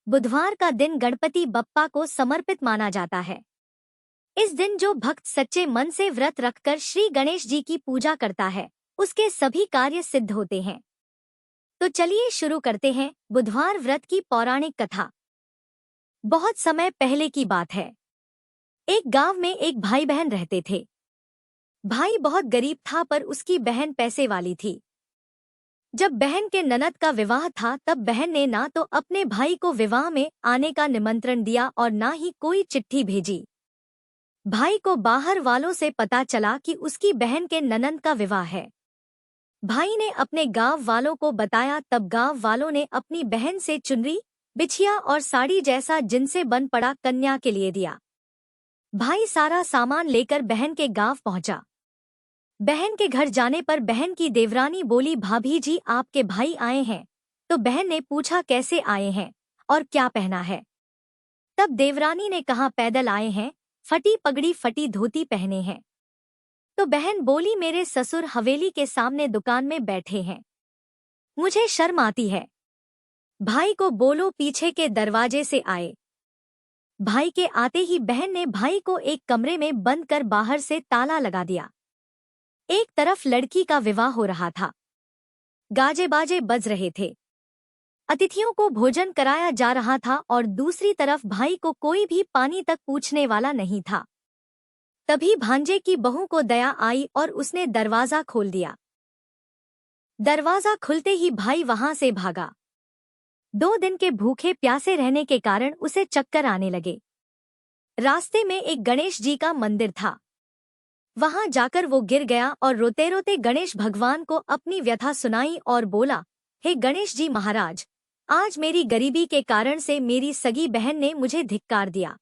बुधवार का दिन गणपति बप्पा को समर्पित माना जाता है। इस दिन जो भक्त सच्चे मन से व्रत रखकर श्री गणेश जी की पूजा करता है, उसके सभी कार्य सिद्ध होते हैं। तो चलिए शुरू करते हैं बुधवार व्रत की पौराणिक कथा। बहुत समय पहले की बात है। एक गांव में एक भाई बहन रहते थे। भाई बहुत गरीब था पर उसकी बहन पैसे वाली थी। जब बहन के ननद का विवाह था तब बहन ने ना तो अपने भाई को विवाह में आने का निमंत्रण दिया और ना ही कोई चिट्ठी भेजी। भाई को बाहर वालों से पता चला कि उसकी बहन के ननद का विवाह है। भाई ने अपने गांव वालों को बताया तब गांव वालों ने अपनी बहन से चुनरी, बिछिया और साड़ी जैसा जिनसे बन पड़ा कन्या के लिए दिया। भाई सारा सामान लेकर बहन के गांव पहुंचा। बहन के घर जाने पर बहन की देवरानी बोली, भाभी जी आपके भाई आए हैं। तो बहन ने पूछा कैसे आए हैं और क्या पहना है। तब देवरानी ने कहा पैदल आए हैं, फटी पगड़ी फटी धोती पहने हैं। तो बहन बोली मेरे ससुर हवेली के सामने दुकान में बैठे हैं, मुझे शर्म आती है। भाई को बोलो पीछे के दरवाजे से आए। भाई के आते ही बहन ने भाई को एक कमरे में बंद कर बाहर से ताला लगा दिया। एक तरफ लड़की का विवाह हो रहा था, गाजे बाजे बज रहे थे, अतिथियों को भोजन कराया जा रहा था और दूसरी तरफ भाई को कोई भी पानी तक पूछने वाला नहीं था। तभी भांजे की बहू को दया आई और उसने दरवाजा खोल दिया। दरवाजा खुलते ही भाई वहां से भागा। 2 दिन के भूखे प्यासे रहने के कारण उसे चक्कर आने लगे। रास्ते में एक गणेश जी का मंदिर था। वहां जाकर वो गिर गया और रोते रोते गणेश भगवान को अपनी व्यथा सुनाई और बोला, हे गणेश जी महाराज, आज मेरी गरीबी के कारण से मेरी सगी बहन ने मुझे धिक्कार दिया।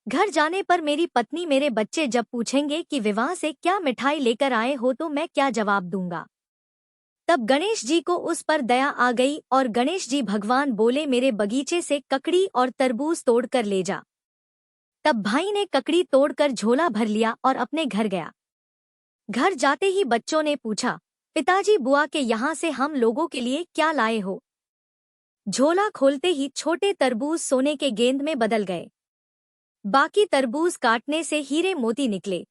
घर जाने पर मेरी पत्नी मेरे बच्चे जब पूछेंगे कि विवाह से क्या मिठाई लेकर आए हो तो मैं क्या जवाब दूंगा। तब गणेश जी को उस पर दया आ गई और गणेश जी भगवान बोले, मेरे बगीचे से ककड़ी और तरबूज तोड़कर ले जा। तब भाई ने ककड़ी तोड़कर झोला भर लिया और अपने घर गया। घर जाते ही बच्चों ने पूछा, पिताजी बुआ के यहाँ से हम लोगों के लिए क्या लाए हो। झोला खोलते ही छोटे तरबूज सोने के गेंद में बदल गए। बाकी तरबूज काटने से हीरे मोती निकले।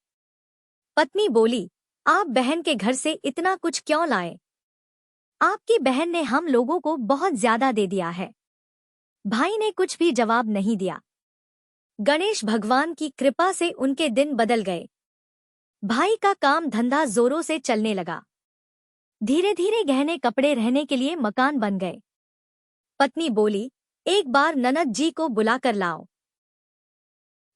पत्नी बोली, आप बहन के घर से इतना कुछ क्यों लाए? आपकी बहन ने हम लोगों को बहुत ज्यादा दे दिया है। भाई ने कुछ भी जवाब नहीं दिया। गणेश भगवान की कृपा से उनके दिन बदल गए। भाई का काम धंधा जोरों से चलने लगा। धीरे धीरे गहने कपड़े रहने के लिए मकान बन गए। पत्नी बोली, एक बार ननद जी को बुलाकर लाओ।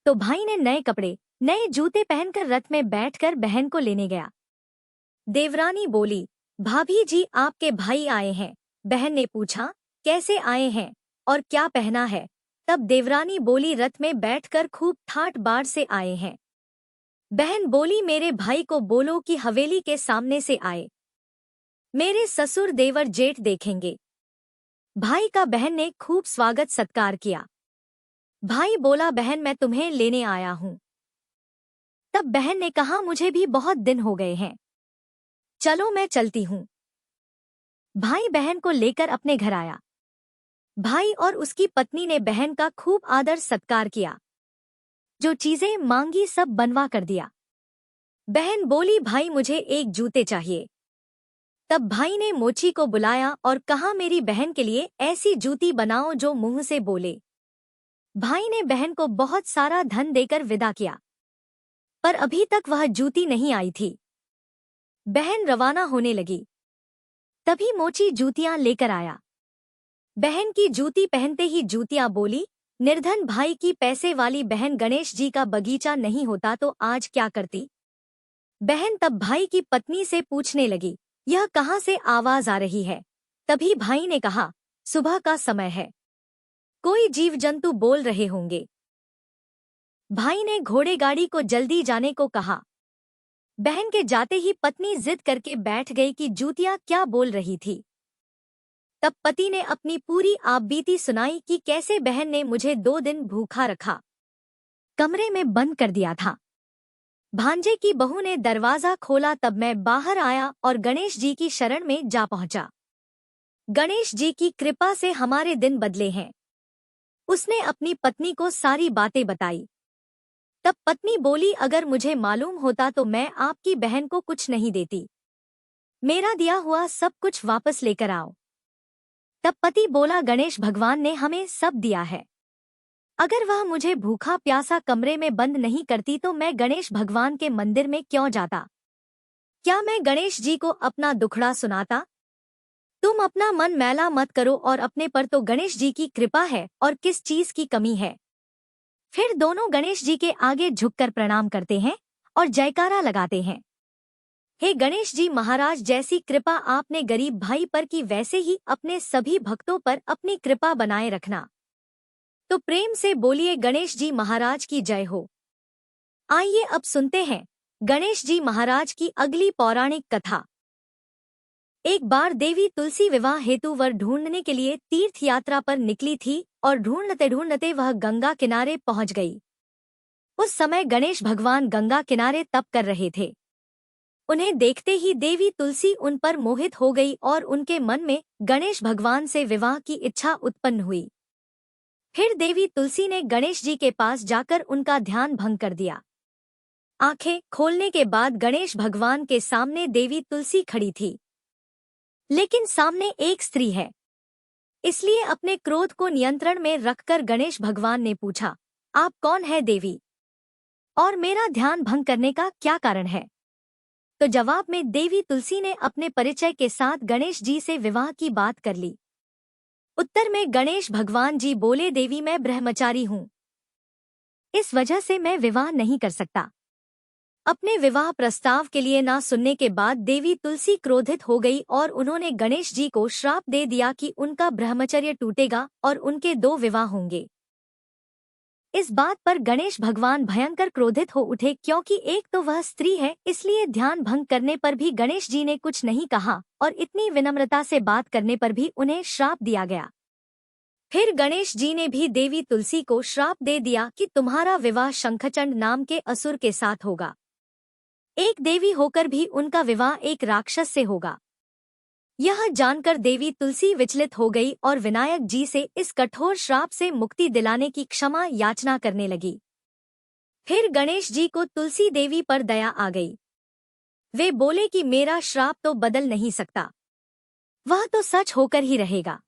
तो भाई ने नए कपड़े, नए जूते पहनकर रथ में बैठकर बहन को लेने गया। देवरानी बोली, भाभी जी आपके भाई आए हैं। बहन ने पूछा, कैसे आए हैं और क्या पहना है। तब देवरानी बोली, रथ में बैठकर खूब ठाट बाट से आए हैं। बहन बोली, मेरे भाई को बोलो कि हवेली के सामने से आए, मेरे ससुर देवर जेठ देखेंगे। भाई का बहन ने खूब स्वागत सत्कार किया। भाई बोला, बहन मैं तुम्हें लेने आया हूँ। तब बहन ने कहा, मुझे भी बहुत दिन हो गए हैं, चलो मैं चलती हूँ। भाई बहन को लेकर अपने घर आया। भाई और उसकी पत्नी ने बहन का खूब आदर सत्कार किया। जो चीजें मांगी सब बनवा कर दिया। बहन बोली, भाई मुझे एक जूते चाहिए। तब भाई ने मोची को बुलाया और कहा, मेरी बहन के लिए ऐसी जूती बनाओ जो मुंह से बोले। भाई ने बहन को बहुत सारा धन देकर विदा किया, पर अभी तक वह जूती नहीं आई थी। बहन रवाना होने लगी। तभी मोची जूतियां लेकर आया। बहन की जूती पहनते ही जूतियां बोली, निर्धन भाई की पैसे वाली बहन, गणेश जी का बगीचा नहीं होता तो आज क्या करती। बहन तब भाई की पत्नी से पूछने लगी, यह कहाँ से आवाज आ रही है। तभी भाई ने कहा, सुबह का समय है, कोई जीव जंतु बोल रहे होंगे। भाई ने घोड़े गाड़ी को जल्दी जाने को कहा। बहन के जाते ही पत्नी जिद करके बैठ गई कि जूतियां क्या बोल रही थी। तब पति ने अपनी पूरी आपबीती सुनाई कि कैसे बहन ने मुझे 2 दिन भूखा रखा, कमरे में बंद कर दिया था। भांजे की बहू ने दरवाजा खोला तब मैं बाहर आया और गणेश जी की शरण में जा पहुंचा। गणेश जी की कृपा से हमारे दिन बदले हैं। उसने अपनी पत्नी को सारी बातें बताई। तब पत्नी बोली, अगर मुझे मालूम होता तो मैं आपकी बहन को कुछ नहीं देती। मेरा दिया हुआ सब कुछ वापस लेकर आओ। तब पति बोला, गणेश भगवान ने हमें सब दिया है। अगर वह मुझे भूखा प्यासा कमरे में बंद नहीं करती तो मैं गणेश भगवान के मंदिर में क्यों जाता? क्या मैं गणेश जी को अपना दुखड़ा सुनाता? तुम अपना मन मैला मत करो, और अपने पर तो गणेश जी की कृपा है और किस चीज की कमी है। फिर दोनों गणेश जी के आगे झुककर प्रणाम करते हैं और जयकारा लगाते हैं। हे गणेश जी महाराज, जैसी कृपा आपने गरीब भाई पर की, वैसे ही अपने सभी भक्तों पर अपनी कृपा बनाए रखना। तो प्रेम से बोलिए, गणेश जी महाराज की जय हो। आइए अब सुनते हैं गणेश जी महाराज की अगली पौराणिक कथा। एक बार देवी तुलसी विवाह हेतु वर ढूंढने के लिए तीर्थ यात्रा पर निकली थी और ढूंढते ढूंढते वह गंगा किनारे पहुंच गई। उस समय गणेश भगवान गंगा किनारे तप कर रहे थे। उन्हें देखते ही देवी तुलसी उन पर मोहित हो गई और उनके मन में गणेश भगवान से विवाह की इच्छा उत्पन्न हुई। फिर देवी तुलसी ने गणेश जी के पास जाकर उनका ध्यान भंग कर दिया। आंखें खोलने के बाद गणेश भगवान के सामने देवी तुलसी खड़ी थी, लेकिन सामने एक स्त्री है। इसलिए अपने क्रोध को नियंत्रण में रखकर गणेश भगवान ने पूछा, आप कौन है देवी, और मेरा ध्यान भंग करने का क्या कारण है? तो जवाब में देवी तुलसी ने अपने परिचय के साथ गणेश जी से विवाह की बात कर ली। उत्तर में गणेश भगवान जी बोले, देवी मैं ब्रह्मचारी हूँ, इस वजह से मैं विवाह नहीं कर सकता। अपने विवाह प्रस्ताव के लिए ना सुनने के बाद देवी तुलसी क्रोधित हो गई और उन्होंने गणेश जी को श्राप दे दिया कि उनका ब्रह्मचर्य टूटेगा और उनके 2 विवाह होंगे। इस बात पर गणेश भगवान भयंकर क्रोधित हो उठे, क्योंकि एक तो वह स्त्री है, इसलिए ध्यान भंग करने पर भी गणेश जी ने कुछ नहीं कहा और इतनी विनम्रता से बात करने पर भी उन्हें श्राप दिया गया। फिर गणेश जी ने भी देवी तुलसी को श्राप दे दिया कि तुम्हारा विवाह शंखचंड नाम के असुर के साथ होगा। एक देवी होकर भी उनका विवाह एक राक्षस से होगा। यह जानकर देवी तुलसी विचलित हो गई और विनायक जी से इस कठोर श्राप से मुक्ति दिलाने की क्षमा याचना करने लगी। फिर गणेश जी को तुलसी देवी पर दया आ गई। वे बोले कि मेरा श्राप तो बदल नहीं सकता, वह तो सच होकर ही रहेगा।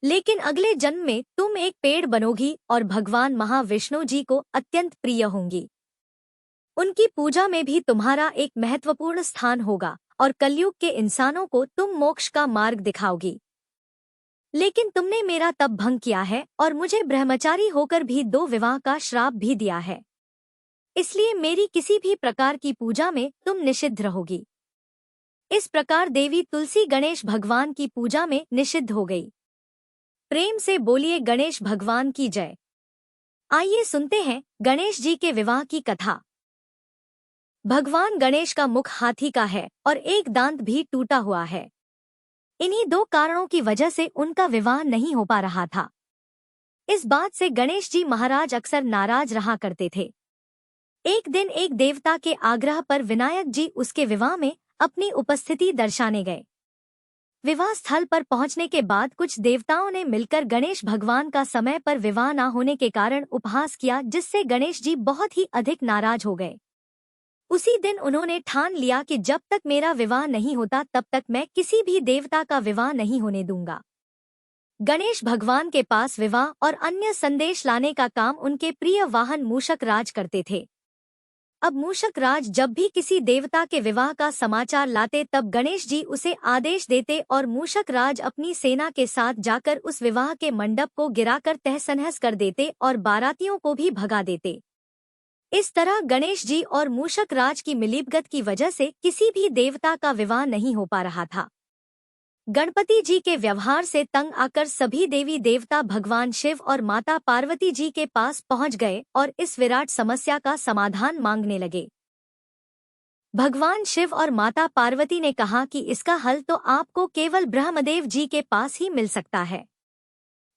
लेकिन अगले जन्म में तुम एक पेड़ बनोगी और भगवान महाविष्णु जी को अत्यंत प्रिय होंगी। उनकी पूजा में भी तुम्हारा एक महत्वपूर्ण स्थान होगा और कलयुग के इंसानों को तुम मोक्ष का मार्ग दिखाओगी। लेकिन तुमने मेरा तप भंग किया है और मुझे ब्रह्मचारी होकर भी 2 विवाह का श्राप भी दिया है, इसलिए मेरी किसी भी प्रकार की पूजा में तुम निषिद्ध रहोगी। इस प्रकार देवी तुलसी गणेश भगवान की पूजा में निषिद्ध हो गई। प्रेम से बोलिए, गणेश भगवान की जय। आइए सुनते हैं गणेश जी के विवाह की कथा। भगवान गणेश का मुख हाथी का है और एक दांत भी टूटा हुआ है। इन्हीं 2 कारणों की वजह से उनका विवाह नहीं हो पा रहा था। इस बात से गणेश जी महाराज अक्सर नाराज रहा करते थे। एक दिन एक देवता के आग्रह पर विनायक जी उसके विवाह में अपनी उपस्थिति दर्शाने गए। विवाह स्थल पर पहुंचने के बाद कुछ देवताओं ने मिलकर गणेश भगवान का समय पर विवाह न होने के कारण उपहास किया, जिससे गणेश जी बहुत ही अधिक नाराज हो गए। उसी दिन उन्होंने ठान लिया कि जब तक मेरा विवाह नहीं होता तब तक मैं किसी भी देवता का विवाह नहीं होने दूंगा। गणेश भगवान के पास विवाह और अन्य संदेश लाने का काम उनके प्रिय वाहन मूषक राज करते थे। अब मूषक राज जब भी किसी देवता के विवाह का समाचार लाते तब गणेश जी उसे आदेश देते और मूषक राज अपनी सेना के साथ जाकर उस विवाह के मंडप को गिराकर तहस-नहस कर देते और बारातियों को भी भगा देते। इस तरह गणेश जी और मूषक राज की मिलीभगत की वजह से किसी भी देवता का विवाह नहीं हो पा रहा था। गणपति जी के व्यवहार से तंग आकर सभी देवी देवता भगवान शिव और माता पार्वती जी के पास पहुंच गए और इस विराट समस्या का समाधान मांगने लगे। भगवान शिव और माता पार्वती ने कहा कि इसका हल तो आपको केवल ब्रह्मदेव जी के पास ही मिल सकता है।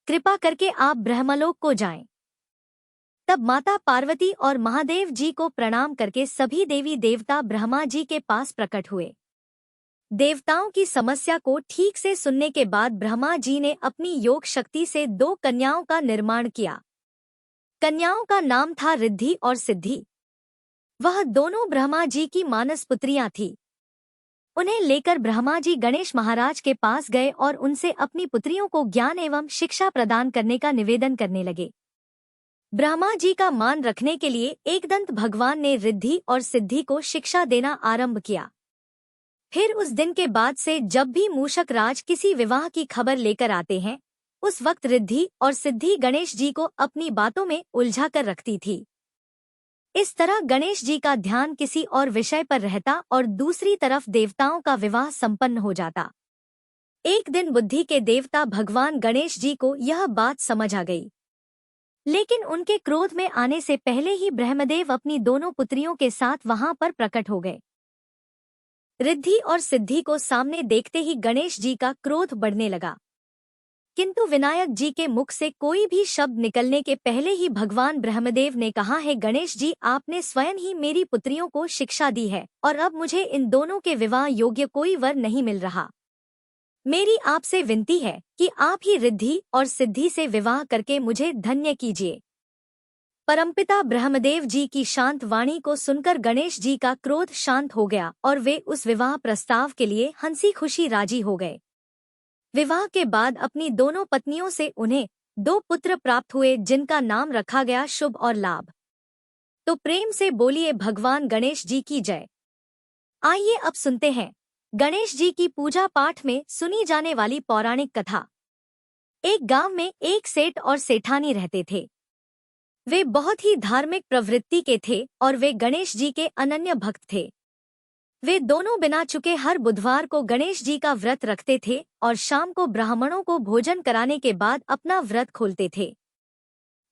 कृपा करके आप ब्रह्मलोक को जाएं। तब माता पार्वती और महादेव जी को प्रणाम करके सभी देवी देवता ब्रह्मा जी के पास प्रकट हुए। देवताओं की समस्या को ठीक से सुनने के बाद ब्रह्मा जी ने अपनी योग शक्ति से 2 कन्याओं का निर्माण किया। कन्याओं का नाम था रिद्धि और सिद्धि। वह दोनों ब्रह्मा जी की मानस पुत्रियां थीं। उन्हें लेकर ब्रह्मा जी गणेश महाराज के पास गए और उनसे अपनी पुत्रियों को ज्ञान एवं शिक्षा प्रदान करने का निवेदन करने लगे। ब्रह्मा जी का मान रखने के लिए एकदंत भगवान ने रिद्धि और सिद्धि को शिक्षा देना आरंभ किया। फिर उस दिन के बाद से जब भी मूषक राज किसी विवाह की खबर लेकर आते हैं, उस वक्त रिद्धि और सिद्धि गणेश जी को अपनी बातों में उलझा कर रखती थी। इस तरह गणेश जी का ध्यान किसी और विषय पर रहता और दूसरी तरफ देवताओं का विवाह संपन्न हो जाता। एक दिन बुद्धि के देवता भगवान गणेश जी को यह बात समझ आ गई, लेकिन उनके क्रोध में आने से पहले ही ब्रह्मदेव अपनी दोनों पुत्रियों के साथ वहां पर प्रकट हो गए। रिद्धि और सिद्धि को सामने देखते ही गणेश जी का क्रोध बढ़ने लगा, किंतु विनायक जी के मुख से कोई भी शब्द निकलने के पहले ही भगवान ब्रह्मदेव ने कहा है, गणेश जी आपने स्वयं ही मेरी पुत्रियों को शिक्षा दी है और अब मुझे इन दोनों के विवाह योग्य कोई वर नहीं मिल रहा। मेरी आपसे विनती है कि आप ही रिद्धि और सिद्धि से विवाह करके मुझे धन्य कीजिए। परमपिता ब्रह्मदेव जी की शांत वाणी को सुनकर गणेश जी का क्रोध शांत हो गया और वे उस विवाह प्रस्ताव के लिए हंसी खुशी राजी हो गए। विवाह के बाद अपनी दोनों पत्नियों से उन्हें 2 पुत्र प्राप्त हुए, जिनका नाम रखा गया शुभ और लाभ। तो प्रेम से बोलिए भगवान गणेश जी की जय। आइए अब सुनते हैं गणेश जी की पूजा पाठ में सुनी जाने वाली पौराणिक कथा। एक गांव में एक सेठ और सेठानी रहते थे। वे बहुत ही धार्मिक प्रवृत्ति के थे और वे गणेश जी के अनन्य भक्त थे। वे दोनों बिना चुके हर बुधवार को गणेश जी का व्रत रखते थे और शाम को ब्राह्मणों को भोजन कराने के बाद अपना व्रत खोलते थे।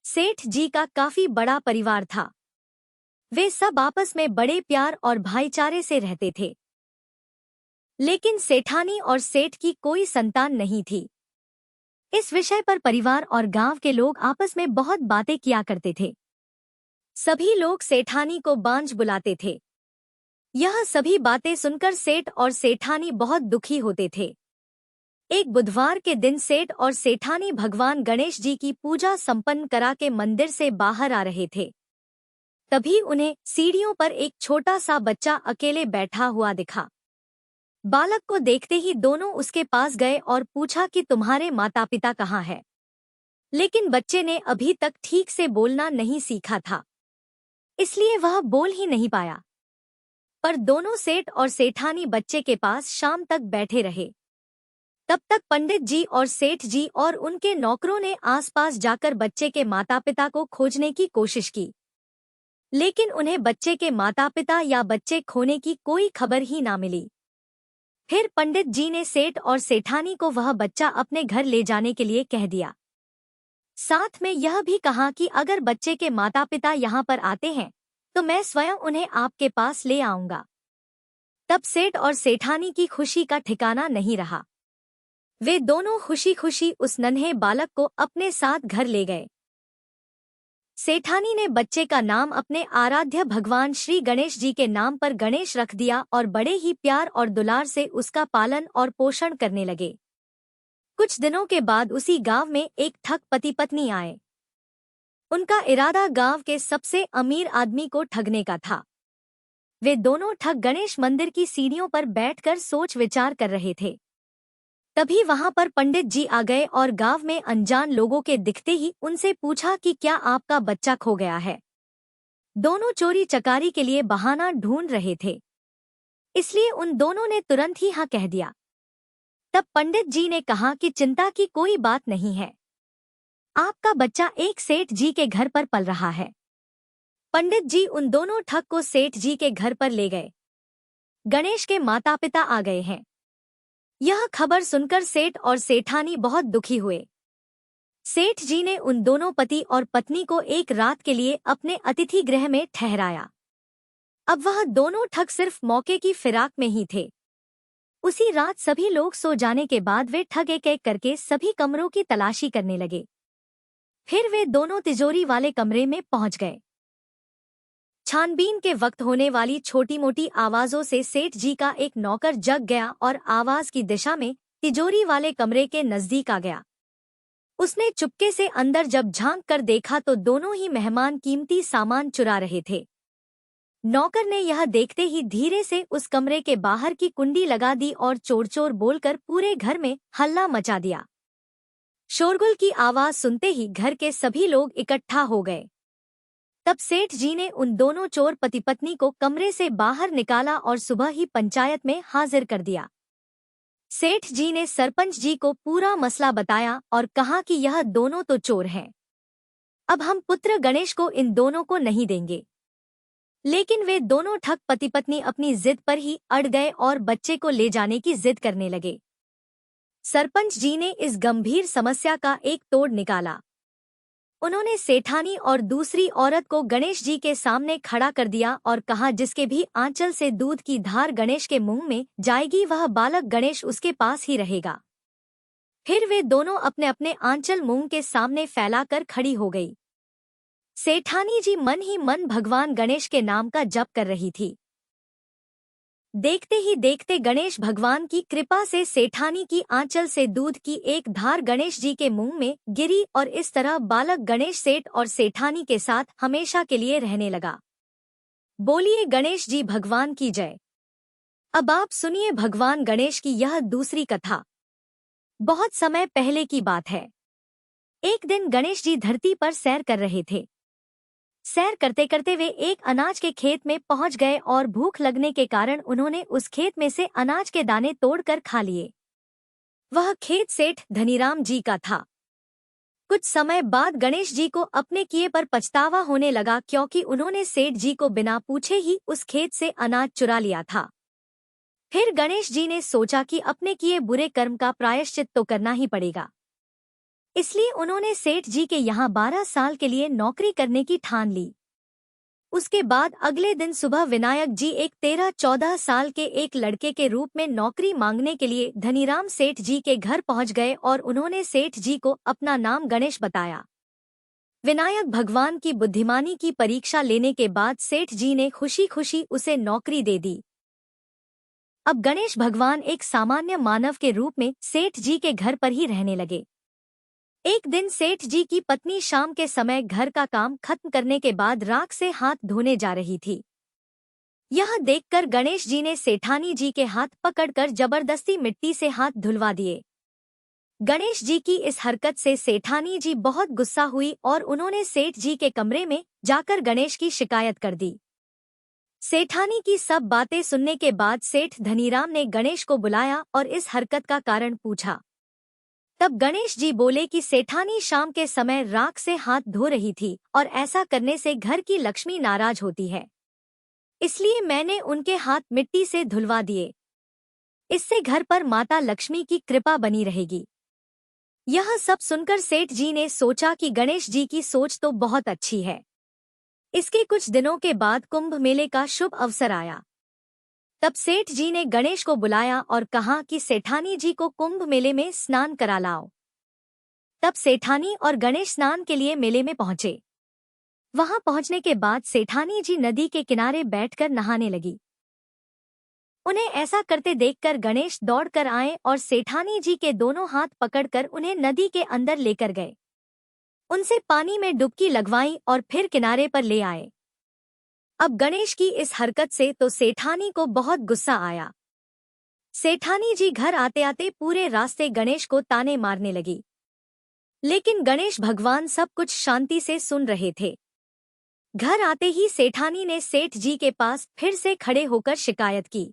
सेठ जी का काफी बड़ा परिवार था। वे सब आपस में बड़े प्यार और भाईचारे से रहते थे। लेकिन सेठानी और सेठ की कोई संतान नहीं थी। इस विषय पर परिवार और गांव के लोग आपस में बहुत बातें किया करते थे। सभी लोग सेठानी को बांझ बुलाते थे। यह सभी बातें सुनकर सेठ और सेठानी बहुत दुखी होते थे। एक बुधवार के दिन सेठ और सेठानी भगवान गणेश जी की पूजा संपन्न करा के मंदिर से बाहर आ रहे थे। तभी उन्हें सीढ़ियों पर एक छोटा सा बच्चा अकेले बैठा हुआ दिखा। बालक को देखते ही दोनों उसके पास गए और पूछा कि तुम्हारे माता पिता कहाँ हैं? लेकिन बच्चे ने अभी तक ठीक से बोलना नहीं सीखा था, इसलिए वह बोल ही नहीं पाया। पर दोनों सेठ और सेठानी बच्चे के पास शाम तक बैठे रहे। तब तक पंडित जी और सेठ जी और उनके नौकरों ने आसपास जाकर बच्चे के माता पिता को खोजने की कोशिश की, लेकिन उन्हें बच्चे के माता पिता या बच्चे खोने की कोई खबर ही ना मिली। फिर पंडित जी ने सेठ और सेठानी को वह बच्चा अपने घर ले जाने के लिए कह दिया। साथ में यह भी कहा कि अगर बच्चे के माता पिता यहाँ पर आते हैं तो मैं स्वयं उन्हें आपके पास ले आऊंगा। तब सेठ और सेठानी की खुशी का ठिकाना नहीं रहा। वे दोनों खुशी खुशी उस नन्हे बालक को अपने साथ घर ले गए। सेठानी ने बच्चे का नाम अपने आराध्य भगवान श्री गणेश जी के नाम पर गणेश रख दिया और बड़े ही प्यार और दुलार से उसका पालन और पोषण करने लगे। कुछ दिनों के बाद उसी गांव में एक ठग पति पत्नी आए। उनका इरादा गांव के सबसे अमीर आदमी को ठगने का था। वे दोनों ठग गणेश मंदिर की सीढ़ियों पर बैठकर सोच विचार कर रहे थे। तभी वहां पर पंडित जी आ गए और गांव में अनजान लोगों के दिखते ही उनसे पूछा कि क्या आपका बच्चा खो गया है? दोनों चोरी चकारी के लिए बहाना ढूंढ रहे थे, इसलिए उन दोनों ने तुरंत ही हाँ कह दिया। तब पंडित जी ने कहा कि चिंता की कोई बात नहीं है, आपका बच्चा एक सेठ जी के घर पर पल रहा है। पंडित जी उन दोनों ठग को सेठ जी के घर पर ले गए। गणेश के माता पिता आ गए हैं। यह खबर सुनकर सेठ और सेठानी बहुत दुखी हुए। सेठ जी ने उन दोनों पति और पत्नी को एक रात के लिए अपने अतिथि गृह में ठहराया। अब वह दोनों ठग सिर्फ मौके की फिराक में ही थे। उसी रात सभी लोग सो जाने के बाद वे ठग एक एक करके सभी कमरों की तलाशी करने लगे। फिर वे दोनों तिजोरी वाले कमरे में पहुंच गए। छानबीन के वक्त होने वाली छोटी मोटी आवाजों से सेठ जी का एक नौकर जग गया और आवाज की दिशा में तिजोरी वाले कमरे के नजदीक आ गया। उसने चुपके से अंदर जब झांक कर देखा तो दोनों ही मेहमान कीमती सामान चुरा रहे थे। नौकर ने यह देखते ही धीरे से उस कमरे के बाहर की कुंडी लगा दी और चोर चोर बोलकर पूरे घर में हल्ला मचा दिया। शोरगुल की आवाज सुनते ही घर के सभी लोग इकट्ठा हो गए। तब सेठ जी ने उन दोनों चोर पति पत्नी को कमरे से बाहर निकाला और सुबह ही पंचायत में हाजिर कर दिया। सेठ जी ने सरपंच जी को पूरा मसला बताया और कहा कि यह दोनों तो चोर हैं। अब हम पुत्र गणेश को इन दोनों को नहीं देंगे। लेकिन वे दोनों ठग पति पत्नी अपनी जिद पर ही अड़ गए और बच्चे को ले जाने की जिद करने लगे। सरपंच जी ने इस गंभीर समस्या का एक तोड़ निकाला। उन्होंने सेठानी और दूसरी औरत को गणेश जी के सामने खड़ा कर दिया और कहा, जिसके भी आंचल से दूध की धार गणेश के मुंह में जाएगी वह बालक गणेश उसके पास ही रहेगा। फिर वे दोनों अपने अपने आंचल मुंह के सामने फैलाकर खड़ी हो गई। सेठानी जी मन ही मन भगवान गणेश के नाम का जप कर रही थी। देखते ही देखते गणेश भगवान की कृपा से सेठानी की आंचल से दूध की एक धार गणेश जी के मुंह में गिरी और इस तरह बालक गणेश सेठ और सेठानी के साथ हमेशा के लिए रहने लगा। बोलिए गणेश जी भगवान की जय। अब आप सुनिए भगवान गणेश की यह दूसरी कथा। बहुत समय पहले की बात है। एक दिन गणेश जी धरती पर सैर कर रहे थे। सैर करते करते वे एक अनाज के खेत में पहुंच गए और भूख लगने के कारण उन्होंने उस खेत में से अनाज के दाने तोड़कर खा लिए। वह खेत सेठ धनीराम जी का था। कुछ समय बाद गणेश जी को अपने किए पर पछतावा होने लगा, क्योंकि उन्होंने सेठ जी को बिना पूछे ही उस खेत से अनाज चुरा लिया था। फिर गणेश जी ने सोचा कि अपने किए बुरे कर्म का प्रायश्चित तो करना ही पड़ेगा। इसलिए उन्होंने सेठ जी के यहाँ 12 साल के लिए नौकरी करने की ठान ली। उसके बाद अगले दिन सुबह विनायक जी एक 13-14 साल के एक लड़के के रूप में नौकरी मांगने के लिए धनीराम सेठ जी के घर पहुंच गए और उन्होंने सेठ जी को अपना नाम गणेश बताया। विनायक भगवान की बुद्धिमानी की परीक्षा लेने के बाद सेठ जी ने खुशी खुशी उसे नौकरी दे दी। अब गणेश भगवान एक सामान्य मानव के रूप में सेठ जी के घर पर ही रहने लगे। एक दिन सेठ जी की पत्नी शाम के समय घर का काम खत्म करने के बाद राख से हाथ धोने जा रही थी। यह देखकर गणेश जी ने सेठानी जी के हाथ पकड़कर जबरदस्ती मिट्टी से हाथ धुलवा दिए। गणेश जी की इस हरकत से सेठानी जी बहुत गुस्सा हुई और उन्होंने सेठ जी के कमरे में जाकर गणेश की शिकायत कर दी। सेठानी की सब बातें सुनने के बाद सेठ धनीराम ने गणेश को बुलाया और इस हरकत का कारण पूछा। तब गणेश जी बोले कि सेठानी शाम के समय राख से हाथ धो रही थी और ऐसा करने से घर की लक्ष्मी नाराज होती है, इसलिए मैंने उनके हाथ मिट्टी से धुलवा दिए। इससे घर पर माता लक्ष्मी की कृपा बनी रहेगी। यह सब सुनकर सेठ जी ने सोचा कि गणेश जी की सोच तो बहुत अच्छी है। इसके कुछ दिनों के बाद कुंभ मेले का शुभ अवसर आया। तब सेठ जी ने गणेश को बुलाया और कहा कि सेठानी जी को कुंभ मेले में स्नान करा लाओ। तब सेठानी और गणेश स्नान के लिए मेले में पहुंचे। वहां पहुंचने के बाद सेठानी जी नदी के किनारे बैठकर नहाने लगी। उन्हें ऐसा करते देखकर गणेश दौड़कर आए और सेठानी जी के दोनों हाथ पकड़कर उन्हें नदी के अंदर लेकर गए। उनसे पानी में डुबकी लगवाई और फिर किनारे पर ले आए। अब गणेश की इस हरकत से तो सेठानी को बहुत गुस्सा आया। सेठानी जी घर आते आते पूरे रास्ते गणेश को ताने मारने लगी, लेकिन गणेश भगवान सब कुछ शांति से सुन रहे थे। घर आते ही सेठानी ने सेठ जी के पास फिर से खड़े होकर शिकायत की।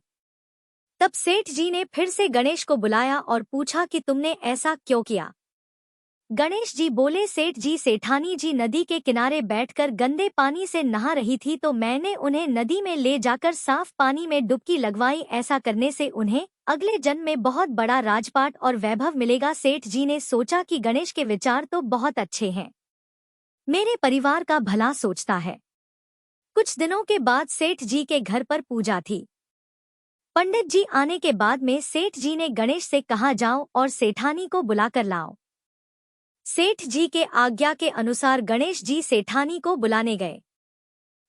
तब सेठ जी ने फिर से गणेश को बुलाया और पूछा कि तुमने ऐसा क्यों किया। गणेश जी बोले, सेठ जी सेठानी जी नदी के किनारे बैठकर गंदे पानी से नहा रही थी तो मैंने उन्हें नदी में ले जाकर साफ पानी में डुबकी लगवाई। ऐसा करने से उन्हें अगले जन्म में बहुत बड़ा राजपाट और वैभव मिलेगा। सेठ जी ने सोचा कि गणेश के विचार तो बहुत अच्छे हैं, मेरे परिवार का भला सोचता है। कुछ दिनों के बाद सेठ जी के घर पर पूजा थी। पंडित जी आने के बाद में सेठ जी ने गणेश से कहा, जाओ और सेठानी को बुलाकर लाओ। सेठ जी के आज्ञा के अनुसार गणेश जी सेठानी को बुलाने गए।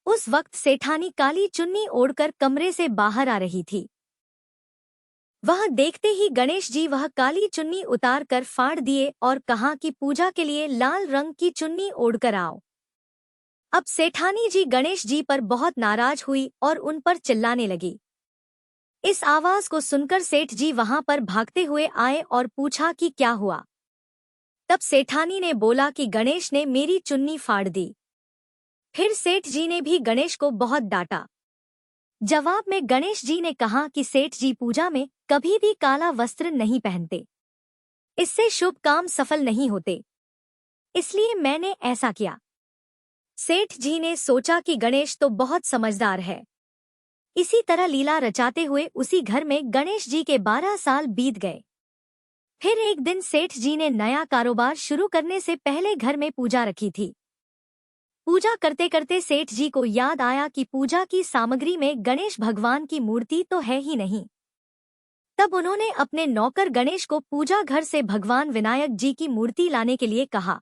उस वक्त सेठानी काली चुन्नी ओढ़कर कमरे से बाहर आ रही थी। वह देखते ही गणेश जी वह काली चुन्नी उतार कर फाड़ दिए और कहा कि पूजा के लिए लाल रंग की चुन्नी ओढ़कर आओ। अब सेठानी जी गणेश जी पर बहुत नाराज हुई और उन पर चिल्लाने लगी। इस आवाज को सुनकर सेठ जी वहां पर भागते हुए आए और पूछा कि क्या हुआ। तब सेठानी ने बोला कि गणेश ने मेरी चुन्नी फाड़ दी। फिर सेठ जी ने भी गणेश को बहुत डांटा। जवाब में गणेश जी ने कहा कि सेठ जी पूजा में कभी भी काला वस्त्र नहीं पहनते, इससे शुभ काम सफल नहीं होते, इसलिए मैंने ऐसा किया। सेठ जी ने सोचा कि गणेश तो बहुत समझदार है। इसी तरह लीला रचाते हुए उसी घर में गणेश जी के 12 साल बीत गए। फिर एक दिन सेठ जी ने नया कारोबार शुरू करने से पहले घर में पूजा रखी थी। पूजा करते करते सेठ जी को याद आया कि पूजा की सामग्री में गणेश भगवान की मूर्ति तो है ही नहीं। तब उन्होंने अपने नौकर गणेश को पूजा घर से भगवान विनायक जी की मूर्ति लाने के लिए कहा।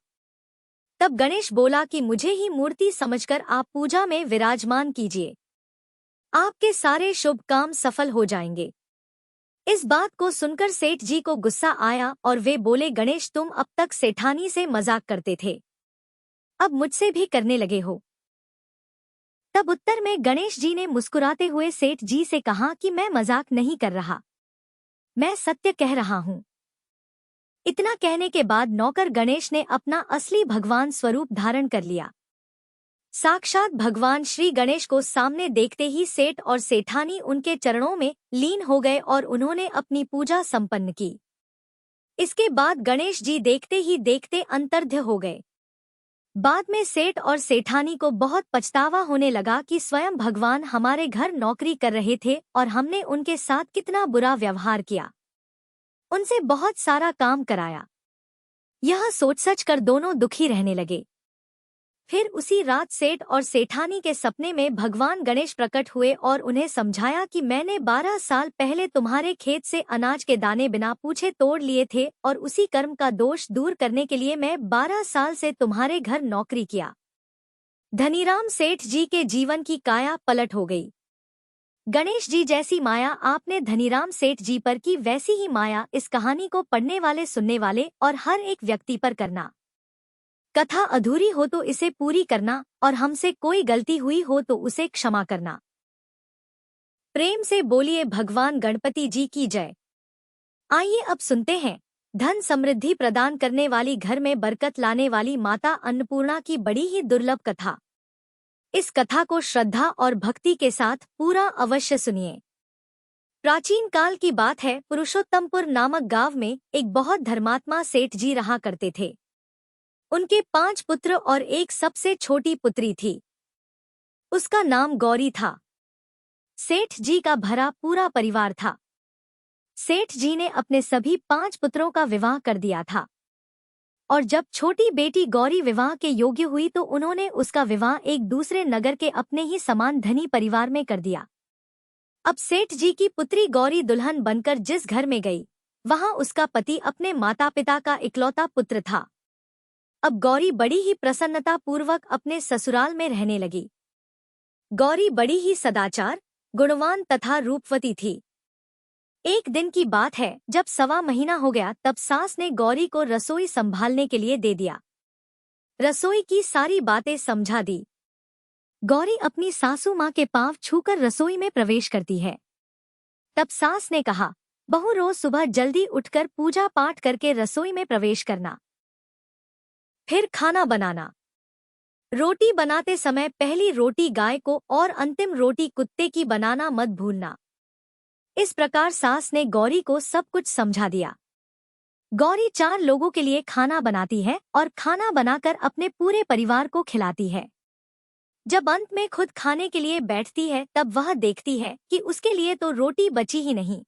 तब गणेश बोला कि मुझे ही मूर्ति समझकर आप पूजा में विराजमान कीजिए, आपके सारे शुभ काम सफल हो जाएंगे। इस बात को सुनकर सेठ जी को गुस्सा आया और वे बोले, गणेश तुम अब तक सेठानी से मजाक करते थे, अब मुझसे भी करने लगे हो। तब उत्तर में गणेश जी ने मुस्कुराते हुए सेठ जी से कहा कि मैं मजाक नहीं कर रहा, मैं सत्य कह रहा हूँ। इतना कहने के बाद नौकर गणेश ने अपना असली भगवान स्वरूप धारण कर लिया। साक्षात भगवान श्री गणेश को सामने देखते ही सेठ और सेठानी उनके चरणों में लीन हो गए और उन्होंने अपनी पूजा संपन्न की। इसके बाद गणेश जी देखते ही देखते अंतर्ध्य हो गए। बाद में सेठ और सेठानी को बहुत पछतावा होने लगा कि स्वयं भगवान हमारे घर नौकरी कर रहे थे और हमने उनके साथ कितना बुरा व्यवहार किया, उनसे बहुत सारा काम कराया। यह सोच सच कर दोनों दुखी रहने लगे। फिर उसी रात सेठ और सेठानी के सपने में भगवान गणेश प्रकट हुए और उन्हें समझाया कि मैंने 12 साल पहले तुम्हारे खेत से अनाज के दाने बिना पूछे तोड़ लिए थे और उसी कर्म का दोष दूर करने के लिए मैं 12 साल से तुम्हारे घर नौकरी किया। धनीराम सेठ जी के जीवन की काया पलट हो गई। गणेश जी जैसी माया आपने धनीराम सेठ जी पर की, वैसी ही माया इस कहानी को पढ़ने वाले, सुनने वाले और हर एक व्यक्ति पर करना। कथा अधूरी हो तो इसे पूरी करना और हमसे कोई गलती हुई हो तो उसे क्षमा करना। प्रेम से बोलिए भगवान गणपति जी की जय। आइए अब सुनते हैं धन समृद्धि प्रदान करने वाली, घर में बरकत लाने वाली माता अन्नपूर्णा की बड़ी ही दुर्लभ कथा। इस कथा को श्रद्धा और भक्ति के साथ पूरा अवश्य सुनिए। प्राचीन काल की बात है, पुरुषोत्तमपुर नामक गांव में एक बहुत धर्मात्मा सेठ जी रहा करते थे। उनके 5 पुत्र और एक सबसे छोटी पुत्री थी। उसका नाम गौरी था। सेठ जी का भरा पूरा परिवार था। सेठ जी ने अपने सभी 5 पुत्रों का विवाह कर दिया था और जब छोटी बेटी गौरी विवाह के योग्य हुई तो उन्होंने उसका विवाह एक दूसरे नगर के अपने ही समान धनी परिवार में कर दिया। अब सेठ जी की पुत्री गौरी दुल्हन बनकर जिस घर में गई, वहां उसका पति अपने माता पिता का इकलौता पुत्र था। अब गौरी बड़ी ही प्रसन्नता पूर्वक अपने ससुराल में रहने लगी। गौरी बड़ी ही सदाचार, गुणवान तथा रूपवती थी। एक दिन की बात है, जब 1.25 महीना हो गया तब सास ने गौरी को रसोई संभालने के लिए दे दिया। रसोई की सारी बातें समझा दी। गौरी अपनी सासू माँ के पांव छूकर रसोई में प्रवेश करती है। तब सास ने कहा, बहू रोज सुबह जल्दी उठकर पूजा पाठ करके रसोई में प्रवेश करना, फिर खाना बनाना। रोटी बनाते समय पहली रोटी गाय को और अंतिम रोटी कुत्ते की बनाना मत भूलना। इस प्रकार सास ने गौरी को सब कुछ समझा दिया। गौरी 4 लोगों के लिए खाना बनाती है और खाना बनाकर अपने पूरे परिवार को खिलाती है। जब अंत में खुद खाने के लिए बैठती है तब वह देखती है कि उसके लिए तो रोटी बची ही नहीं।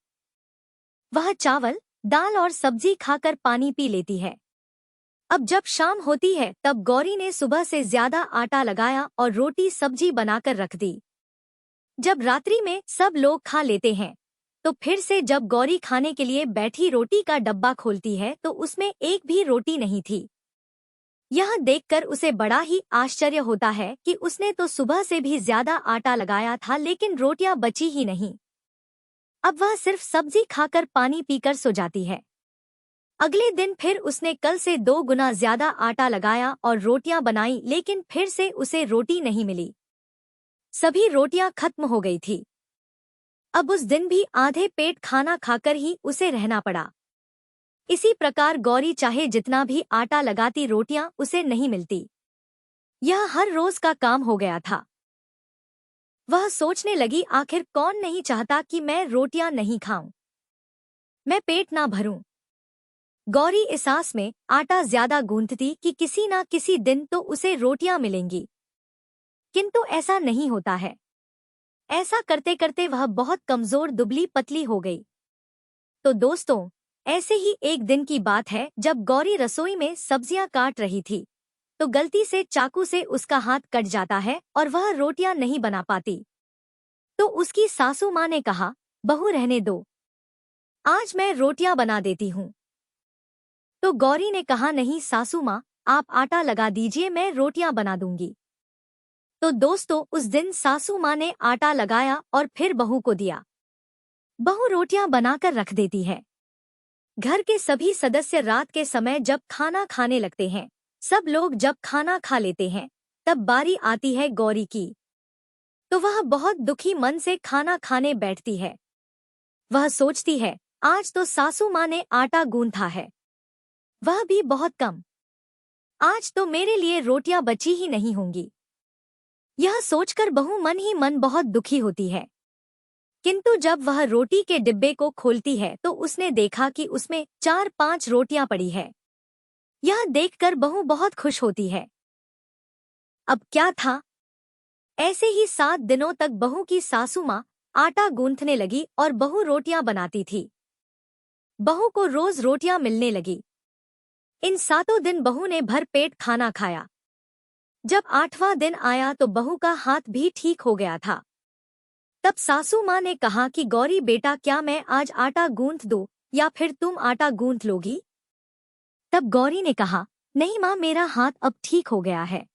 वह चावल, दाल और सब्जी खाकर पानी पी लेती है। अब जब शाम होती है तब गौरी ने सुबह से ज्यादा आटा लगाया और रोटी सब्जी बनाकर रख दी। जब रात्रि में सब लोग खा लेते हैं तो फिर से जब गौरी खाने के लिए बैठी रोटी का डब्बा खोलती है तो उसमें एक भी रोटी नहीं थी। यह देखकर उसे बड़ा ही आश्चर्य होता है कि उसने तो सुबह से भी ज्यादा आटा लगाया था लेकिन रोटियां बची ही नहीं। अब वह सिर्फ सब्जी खाकर पानी पीकर सो जाती है। अगले दिन फिर उसने कल से 2 गुना ज्यादा आटा लगाया और रोटियां बनाई लेकिन फिर से उसे रोटी नहीं मिली। सभी रोटियां खत्म हो गई थी। अब उस दिन भी आधे पेट खाना खाकर ही उसे रहना पड़ा। इसी प्रकार गौरी चाहे जितना भी आटा लगाती रोटियां उसे नहीं मिलती। यह हर रोज का काम हो गया था। वह सोचने लगी आखिर कौन नहीं चाहता कि मैं रोटियां नहीं खाऊं, मैं पेट ना भरूं। गौरी इस आस में आटा ज्यादा गूंथती कि किसी ना किसी दिन तो उसे रोटियां मिलेंगी, किंतु ऐसा नहीं होता है। ऐसा करते करते वह बहुत कमजोर दुबली पतली हो गई। तो दोस्तों, ऐसे ही एक दिन की बात है जब गौरी रसोई में सब्जियां काट रही थी तो गलती से चाकू से उसका हाथ कट जाता है और वह रोटियां नहीं बना पाती। तो उसकी सासू माँ ने कहा, बहू रहने दो, आज मैं रोटियां बना देती हूँ। तो गौरी ने कहा, नहीं सासू माँ, आप आटा लगा दीजिए, मैं रोटियां बना दूंगी। तो दोस्तों, उस दिन सासू माँ ने आटा लगाया और फिर बहू को दिया। बहू रोटियां बनाकर रख देती है। घर के सभी सदस्य रात के समय जब खाना खाने लगते हैं, सब लोग जब खाना खा लेते हैं, तब बारी आती है गौरी की। तो वह बहुत दुखी मन से खाना खाने बैठती है। वह सोचती है, आज तो सासू माँ ने आटा गूंथा है, वह भी बहुत कम। आज तो मेरे लिए रोटियां बची ही नहीं होंगी। यह सोचकर बहू मन ही मन बहुत दुखी होती है। किंतु जब वह रोटी के डिब्बे को खोलती है तो उसने देखा कि उसमें 4-5 रोटियां पड़ी है। यह देखकर बहू बहुत खुश होती है। अब क्या था, ऐसे ही 7 दिनों तक बहू की सासू माँ आटा गूंथने लगी और बहू रोटियां बनाती थी। बहू को रोज रोटियां मिलने लगी। इन 7 दिन बहू ने भर पेट खाना खाया। जब 8वां दिन आया तो बहू का हाथ भी ठीक हो गया था। तब सासू माँ ने कहा कि गौरी बेटा, क्या मैं आज आटा गूंथ दूं या फिर तुम आटा गूंथ लोगी? तब गौरी ने कहा, नहीं माँ, मेरा हाथ अब ठीक हो गया है,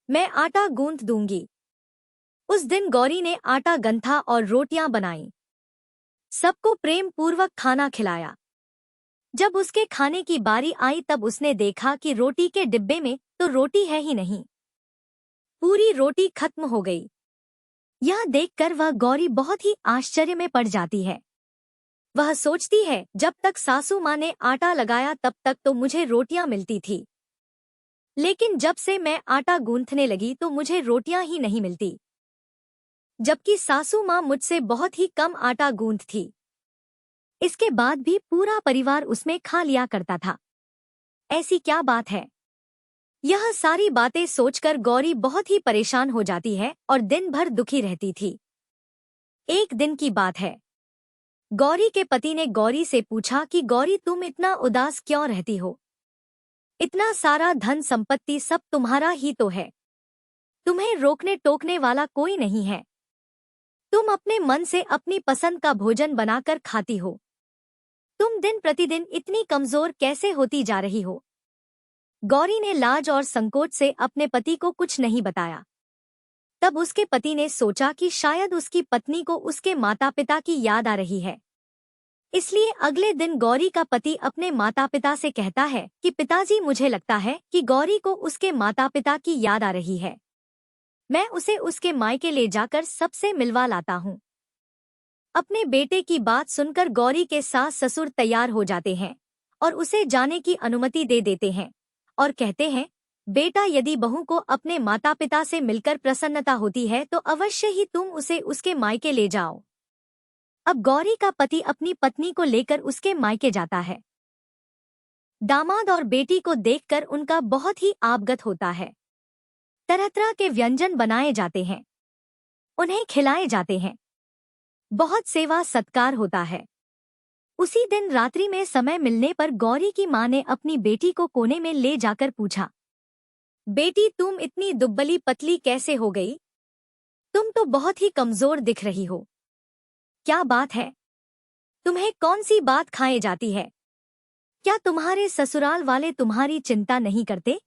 मैं आटा गूंथ दूंगी। उस दिन गौरी ने आटा गंथा और रोटियां बनाई। सबको प्रेम पूर्वक खाना खिलाया। जब उसके खाने की बारी आई तब उसने देखा कि रोटी के डिब्बे में तो रोटी है ही नहीं, पूरी रोटी खत्म हो गई। यह देखकर वह गौरी बहुत ही आश्चर्य में पड़ जाती है। वह सोचती है, जब तक सासू माँ ने आटा लगाया तब तक तो मुझे रोटियां मिलती थी, लेकिन जब से मैं आटा गूंथने लगी तो मुझे रोटियां ही नहीं मिलती, जबकि सासू माँ मुझसे बहुत ही कम आटा गूंथती। इसके बाद भी पूरा परिवार उसमें खा लिया करता था। ऐसी क्या बात है? यह सारी बातें सोचकर गौरी बहुत ही परेशान हो जाती है और दिन भर दुखी रहती थी। एक दिन की बात है, गौरी के पति ने गौरी से पूछा कि गौरी, तुम इतना उदास क्यों रहती हो? इतना सारा धन संपत्ति सब तुम्हारा ही तो है, तुम्हें रोकने टोकने वाला कोई नहीं है, तुम अपने मन से अपनी पसंद का भोजन बनाकर खाती हो, तुम दिन प्रतिदिन इतनी कमजोर कैसे होती जा रही हो? गौरी ने लाज और संकोच से अपने पति को कुछ नहीं बताया। तब उसके पति ने सोचा कि शायद उसकी पत्नी को उसके माता पिता की याद आ रही है। इसलिए अगले दिन गौरी का पति अपने माता पिता से कहता है कि पिताजी, मुझे लगता है कि गौरी को उसके माता पिता की याद आ रही है, मैं उसे उसके मायके ले जाकर सबसे मिलवा लाता हूँ। अपने बेटे की बात सुनकर गौरी के सास ससुर तैयार हो जाते हैं और उसे जाने की अनुमति दे देते हैं और कहते हैं, बेटा, यदि बहू को अपने माता पिता से मिलकर प्रसन्नता होती है तो अवश्य ही तुम उसे उसके मायके ले जाओ। अब गौरी का पति अपनी पत्नी को लेकर उसके मायके जाता है। दामाद और बेटी को देखकर उनका बहुत ही आबगत होता है। तरह तरह के व्यंजन बनाए जाते हैं, उन्हें खिलाए जाते हैं, बहुत सेवा सत्कार होता है। उसी दिन रात्रि में समय मिलने पर गौरी की माँ ने अपनी बेटी को कोने में ले जाकर पूछा, बेटी, तुम इतनी दुब्बली पतली कैसे हो गई? तुम तो बहुत ही कमजोर दिख रही हो। क्या बात है? तुम्हें कौन सी बात खाए जाती है? क्या तुम्हारे ससुराल वाले तुम्हारी चिंता नहीं करते?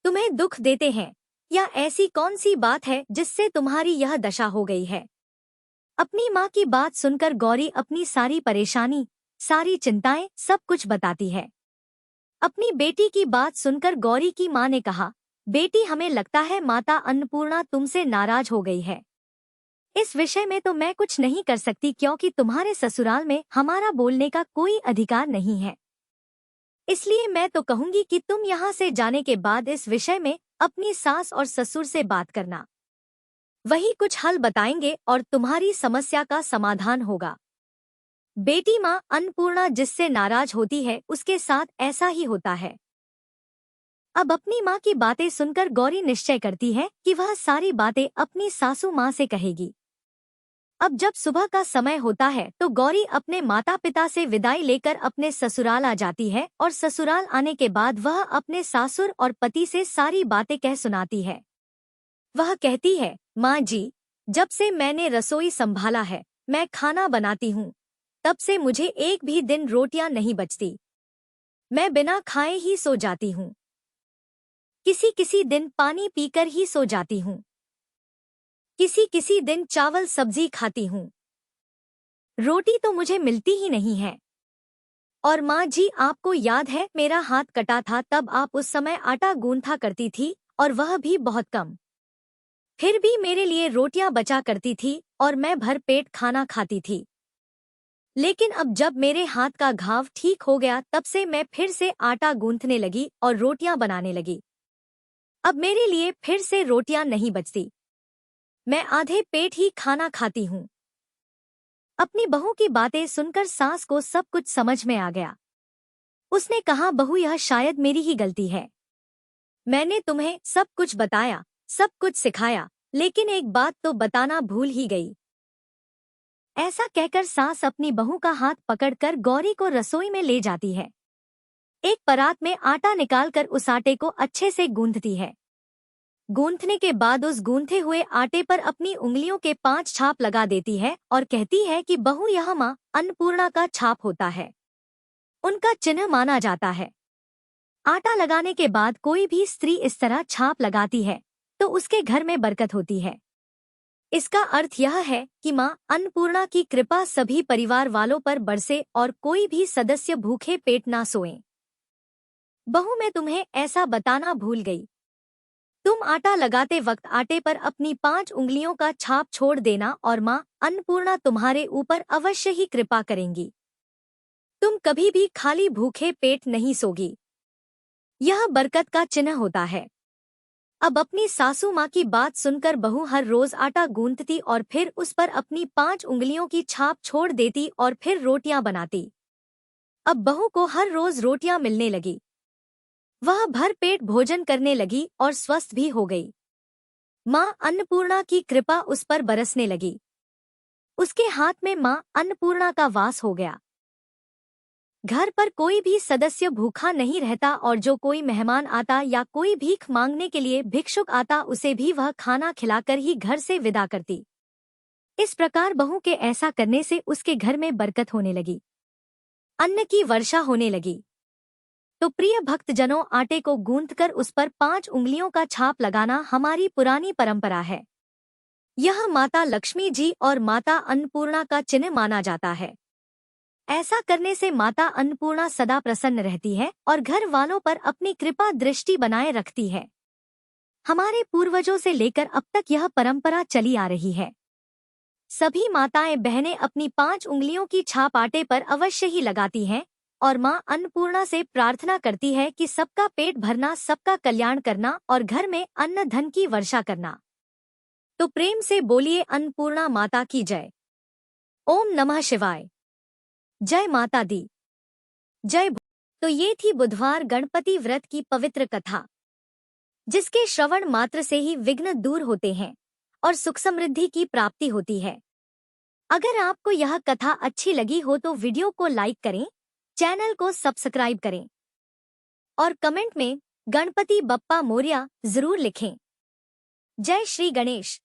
तुम्हें दुख देते हैं, या ऐसी कौन सी बात है जिससे तुम्हारी यह दशा हो गई है? अपनी माँ की बात सुनकर गौरी अपनी सारी परेशानी, सारी चिंताएं, सब कुछ बताती है। अपनी बेटी की बात सुनकर गौरी की माँ ने कहा, बेटी, हमें लगता है माता अन्नपूर्णा तुमसे नाराज हो गई है। इस विषय में तो मैं कुछ नहीं कर सकती, क्योंकि तुम्हारे ससुराल में हमारा बोलने का कोई अधिकार नहीं है। इसलिए मैं तो कहूंगी कि तुम यहाँ से जाने के बाद इस विषय में अपनी सास और ससुर से बात करना। वही कुछ हल बताएंगे और तुम्हारी समस्या का समाधान होगा। बेटी, माँ अन्नपूर्णा जिससे नाराज होती है उसके साथ ऐसा ही होता है। अब अपनी माँ की बातें सुनकर गौरी निश्चय करती है कि वह सारी बातें अपनी सासू माँ से कहेगी। अब जब सुबह का समय होता है तो गौरी अपने माता पिता से विदाई लेकर अपने ससुराल आ जाती है, और ससुराल आने के बाद वह अपने सासुर और पति से सारी बातें कह सुनाती है। वह कहती है, माँ जी, जब से मैंने रसोई संभाला है, मैं खाना बनाती हूँ, तब से मुझे एक भी दिन रोटियां नहीं बचती। मैं बिना खाए ही सो जाती हूँ। किसी किसी दिन पानी पीकर ही सो जाती हूँ। किसी किसी दिन चावल सब्जी खाती हूँ। रोटी तो मुझे मिलती ही नहीं है। और माँ जी, आपको याद है मेरा हाथ कटा था, तब आप उस समय आटा गूंथा करती थी, और वह भी बहुत कम। फिर भी मेरे लिए रोटियां बचा करती थी और मैं भर पेट खाना खाती थी। लेकिन अब जब मेरे हाथ का घाव ठीक हो गया, तब से मैं फिर से आटा गूंथने लगी और रोटियां बनाने लगी। अब मेरे लिए फिर से रोटियां नहीं बचती। मैं आधे पेट ही खाना खाती हूँ। अपनी बहू की बातें सुनकर सास को सब कुछ समझ में आ गया। उसने कहा, बहू, यह शायद मेरी ही गलती है। मैंने तुम्हें सब कुछ बताया, सब कुछ सिखाया, लेकिन एक बात तो बताना भूल ही गई। ऐसा कहकर सास अपनी बहू का हाथ पकड़कर गौरी को रसोई में ले जाती है। एक परात में आटा निकालकर उस आटे को अच्छे से गूंथती है। गूंथने के बाद उस गूंथे हुए आटे पर अपनी उंगलियों के 5 छाप लगा देती है और कहती है कि बहू, यह माँ अन्नपूर्णा का छाप होता है, उनका चिन्ह माना जाता है। आटा लगाने के बाद कोई भी स्त्री इस तरह छाप लगाती है तो उसके घर में बरकत होती है। इसका अर्थ यह है कि माँ अन्नपूर्णा की कृपा सभी परिवार वालों पर बरसे और कोई भी सदस्य भूखे पेट ना सोए। बहू, मैं तुम्हें ऐसा बताना भूल गई। तुम आटा लगाते वक्त आटे पर अपनी 5 उंगलियों का छाप छोड़ देना और माँ अन्नपूर्णा तुम्हारे ऊपर अवश्य ही कृपा करेंगी। तुम कभी भी खाली भूखे पेट नहीं सोगी। यह बरकत का चिन्ह होता है। अब अपनी सासू माँ की बात सुनकर बहू हर रोज आटा गूंथती और फिर उस पर अपनी 5 उंगलियों की छाप छोड़ देती और फिर रोटियां बनाती। अब बहू को हर रोज रोटियां मिलने लगी। वह भर पेट भोजन करने लगी और स्वस्थ भी हो गई। माँ अन्नपूर्णा की कृपा उस पर बरसने लगी। उसके हाथ में माँ अन्नपूर्णा का वास हो गया। घर पर कोई भी सदस्य भूखा नहीं रहता और जो कोई मेहमान आता या कोई भीख मांगने के लिए भिक्षुक आता, उसे भी वह खाना खिलाकर ही घर से विदा करती। इस प्रकार बहू के ऐसा करने से उसके घर में बरकत होने लगी, अन्न की वर्षा होने लगी। तो प्रिय भक्तजनों, आटे को गूंथकर उस पर 5 उंगलियों का छाप लगाना हमारी पुरानी परंपरा है। यह माता लक्ष्मी जी और माता अन्नपूर्णा का चिन्ह माना जाता है। ऐसा करने से माता अन्नपूर्णा सदा प्रसन्न रहती है और घर वालों पर अपनी कृपा दृष्टि बनाए रखती है। हमारे पूर्वजों से लेकर अब तक यह परंपरा चली आ रही है। सभी माताएं बहनें अपनी 5 उंगलियों की छाप आटे पर अवश्य ही लगाती हैं और मां अन्नपूर्णा से प्रार्थना करती है कि सबका पेट भरना, सबका कल्याण करना और घर में अन्न धन की वर्षा करना। तो प्रेम से बोलिए, अन्नपूर्णा माता की जय। ओम नमः शिवाय। जय माता दी। जय। तो ये थी बुधवार गणपति व्रत की पवित्र कथा, जिसके श्रवण मात्र से ही विघ्न दूर होते हैं और सुख समृद्धि की प्राप्ति होती है। अगर आपको यह कथा अच्छी लगी हो तो वीडियो को लाइक करें, चैनल को सब्सक्राइब करें और कमेंट में गणपति बप्पा मोरया जरूर लिखें। जय श्री गणेश।